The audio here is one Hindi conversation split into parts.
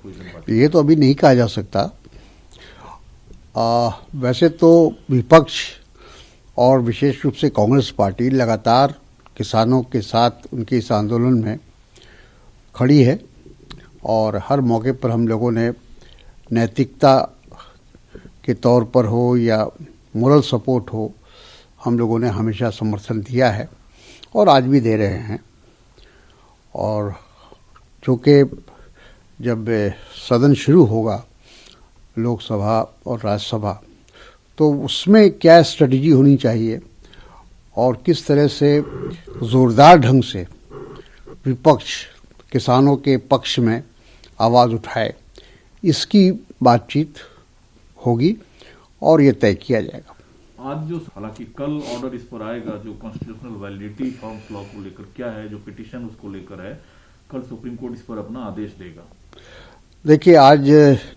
Opposition party? ये तो अभी नहीं कहा जा सकता। वैसे तो विपक्ष और विशेष रूप से कांग्रेस पार्टी लगातार किसानों के साथ उनके इस आंदोलन में खड़ी है और हर मौके पर हम लोगों ने नैतिकता के तौर पर हो या मोरल सपोर्ट हो, हम लोगों ने हमेशा समर्थन दिया है और आज भी दे रहे हैं। और चूँकि जब सदन शुरू होगा, लोकसभा और राज्यसभा, तो उसमें क्या स्ट्रेटजी होनी चाहिए और किस तरह से ज़ोरदार ढंग से विपक्ष किसानों के पक्ष में आवाज़ उठाए, इसकी बातचीत होगी और ये तय किया जाएगा। आज जो हालांकि कल ऑर्डर इस पर आएगा, जो कॉन्स्टिट्यूशनल वैलिडिटी फार्म्स लॉ को लेकर क्या है, जो पिटीशन उसको लेकर है, कल सुप्रीम कोर्ट इस पर अपना आदेश देगा। देखिए, आज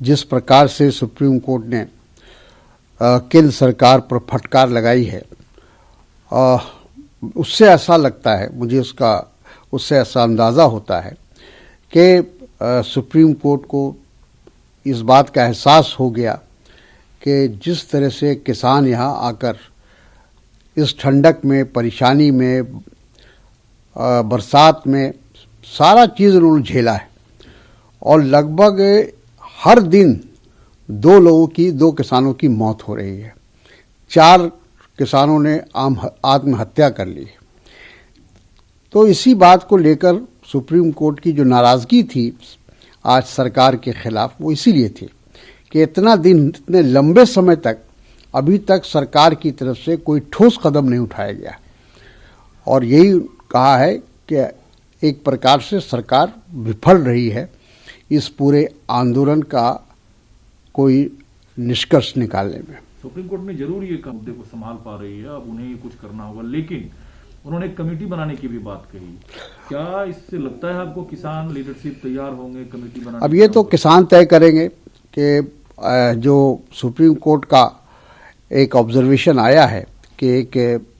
जिस प्रकार से सुप्रीम कोर्ट ने केंद्र सरकार पर फटकार लगाई है, उससे ऐसा लगता है, मुझे उससे ऐसा अंदाज़ा होता है कि सुप्रीम कोर्ट को इस बात का एहसास हो गया कि जिस तरह से किसान यहाँ आकर इस ठंडक में, परेशानी में, बरसात में सारा चीज़ उन्होंने झेला है और लगभग हर दिन दो किसानों की मौत हो रही है, 4 किसानों ने आत्महत्या कर ली। तो इसी बात को लेकर सुप्रीम कोर्ट की जो नाराज़गी थी आज सरकार के खिलाफ, वो इसीलिए थी कि इतने लंबे समय तक अभी तक सरकार की तरफ से कोई ठोस कदम नहीं उठाया गया और यही कहा है कि एक प्रकार से सरकार विफल रही है इस पूरे आंदोलन का कोई निष्कर्ष निकालने में। सुप्रीम कोर्ट ने जरूर ये मुद्दे को संभाल पा रही है, अब उन्हें कुछ करना होगा, लेकिन उन्होंने एक कमेटी बनाने की भी बात कही। क्या इससे लगता है आपको किसान लीडरशिप तैयार होंगे कमेटी बनाने? अब ये तो किसान तय करेंगे कि जो सुप्रीम कोर्ट का एक ऑब्जर्वेशन आया है कि एक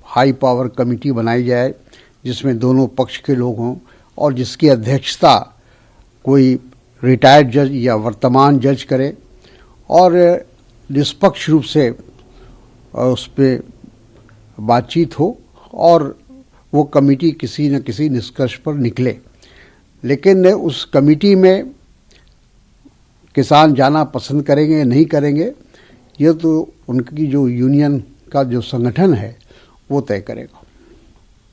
हाई पावर कमेटी बनाई जाए जिसमें दोनों पक्ष के लोग हों और जिसकी अध्यक्षता कोई रिटायर्ड जज या वर्तमान जज करे और निष्पक्ष रूप से उस पर बातचीत हो और वो कमेटी किसी न किसी निष्कर्ष पर निकले। लेकिन उस कमेटी में किसान जाना पसंद करेंगे या नहीं करेंगे, ये तो उनकी जो यूनियन का जो संगठन है वो तय करेगा।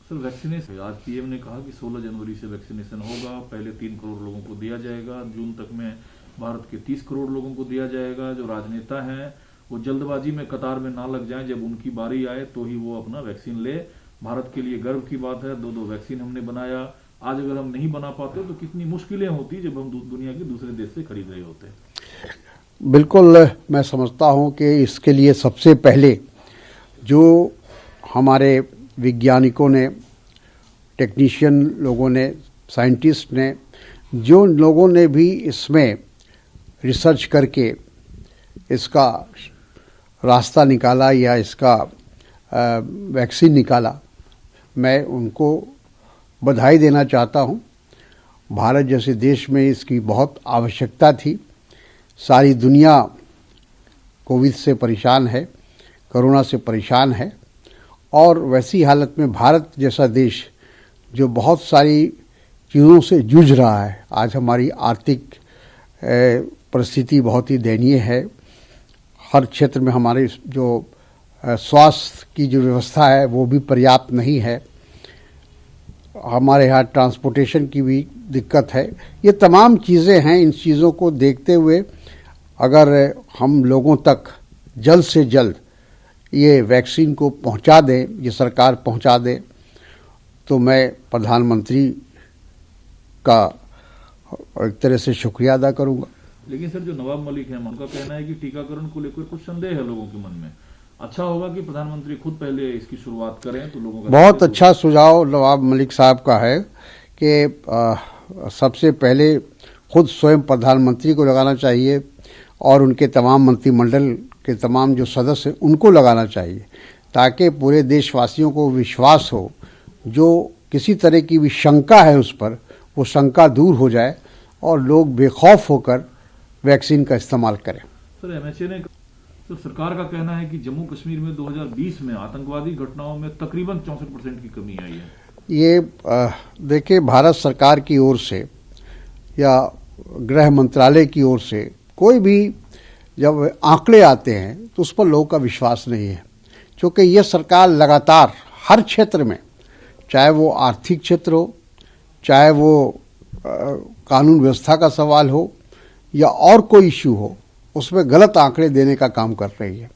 सर, वैक्सीनेशन आज पीएम ने कहा कि 16 जनवरी से वैक्सीनेशन होगा, पहले 3 करोड़ लोगों को दिया जाएगा, जून तक में भारत के 30 करोड़ लोगों को दिया जाएगा। जो राजनेता हैं वो जल्दबाजी में कतार में ना लग जाएं, जब उनकी बारी आए तो ही वो अपना वैक्सीन ले। भारत के लिए गर्व की बात है, 2 वैक्सीन हमने बनाया। आज अगर हम नहीं बना पाते तो कितनी मुश्किलें होती जब हम दुनिया के दूसरे देश से खरीद रहे होते। बिल्कुल, मैं समझता हूँ कि इसके लिए सबसे पहले जो हमारे वैज्ञानिकों ने, टेक्नीशियन लोगों ने, साइंटिस्ट ने, जो लोगों ने भी इसमें रिसर्च करके इसका रास्ता निकाला या इसका वैक्सीन निकाला, मैं उनको बधाई देना चाहता हूँ। भारत जैसे देश में इसकी बहुत आवश्यकता थी। सारी दुनिया कोविड से परेशान है, कोरोना से परेशान है और वैसी हालत में भारत जैसा देश जो बहुत सारी चीज़ों से जूझ रहा है, आज हमारी आर्थिक परिस्थिति बहुत ही दयनीय है। हर क्षेत्र में हमारे जो स्वास्थ्य की जो व्यवस्था है वो भी पर्याप्त नहीं है। हमारे यहाँ ट्रांसपोर्टेशन की भी दिक्कत है। ये तमाम चीज़ें हैं। इन चीज़ों को देखते हुए अगर हम लोगों तक जल्द से जल्द ये वैक्सीन को पहुंचा दें, ये सरकार पहुंचा दे, तो मैं प्रधानमंत्री का एक तरह से शुक्रिया अदा करूंगा। लेकिन सर, जो नवाब मलिक हैं उनका कहना है कि टीकाकरण को लेकर कुछ संदेह है लोगों के मन में। अच्छा होगा कि प्रधानमंत्री खुद पहले इसकी शुरुआत करें तो लोगों का। बहुत अच्छा सुझाव नवाब मलिक साहब का है कि सबसे पहले खुद स्वयं प्रधानमंत्री को लगाना चाहिए और उनके तमाम मंत्रिमंडल के तमाम जो सदस्य हैं उनको लगाना चाहिए, ताकि पूरे देशवासियों को विश्वास हो। जो किसी तरह की भी शंका है उस पर, वो शंका दूर हो जाए और लोग बेखौफ होकर वैक्सीन का इस्तेमाल करें। सर एमएचए ने तो सरकार का कहना है कि जम्मू कश्मीर में 2020 में आतंकवादी घटनाओं में तकरीबन 64% की कमी आई है। ये देखिए, भारत सरकार की ओर से या गृह मंत्रालय की ओर से कोई भी जब आंकड़े आते हैं तो उस पर लोगों का विश्वास नहीं है, क्योंकि ये सरकार लगातार हर क्षेत्र में, चाहे वो आर्थिक क्षेत्र हो, चाहे वो कानून व्यवस्था का सवाल हो या और कोई इश्यू हो, उसमें गलत आंकड़े देने का काम कर रही है।